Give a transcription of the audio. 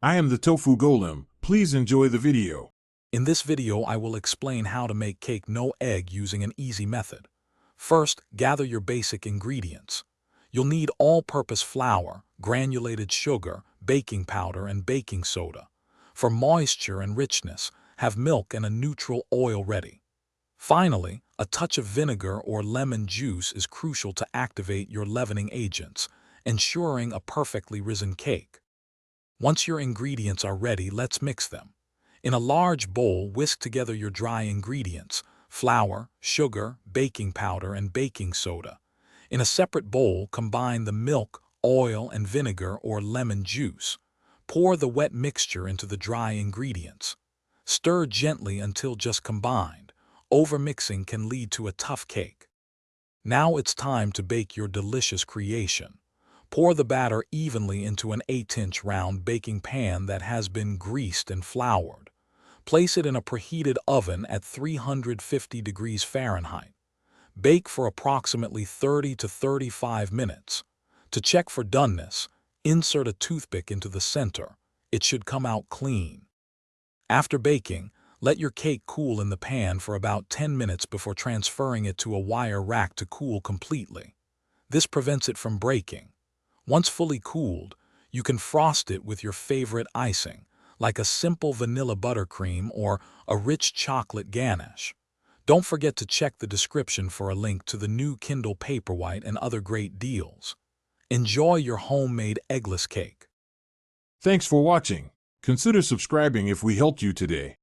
I am the Tofu Golem. Please enjoy the video. In this video, I will explain how to make cake no egg using an easy method. First, gather your basic ingredients. You'll need all-purpose flour, granulated sugar, baking powder, and baking soda. For moisture and richness, have milk and a neutral oil ready. Finally, a touch of vinegar or lemon juice is crucial to activate your leavening agents, ensuring a perfectly risen cake. Once your ingredients are ready, let's mix them. In a large bowl, whisk together your dry ingredients, flour, sugar, baking powder, and baking soda. In a separate bowl, combine the milk, oil, and vinegar or lemon juice. Pour the wet mixture into the dry ingredients. Stir gently until just combined. Overmixing can lead to a tough cake. Now it's time to bake your delicious creation. Pour the batter evenly into an 8-inch round baking pan that has been greased and floured. Place it in a preheated oven at 350 degrees Fahrenheit. Bake for approximately 30 to 35 minutes. To check for doneness, insert a toothpick into the center. It should come out clean. After baking, let your cake cool in the pan for about 10 minutes before transferring it to a wire rack to cool completely. This prevents it from breaking. Once fully cooled, you can frost it with your favorite icing, like a simple vanilla buttercream or a rich chocolate ganache. Don't forget to check the description for a link to the new Kindle Paperwhite and other great deals. Enjoy your homemade eggless cake. Thanks for watching. Consider subscribing if we helped you today.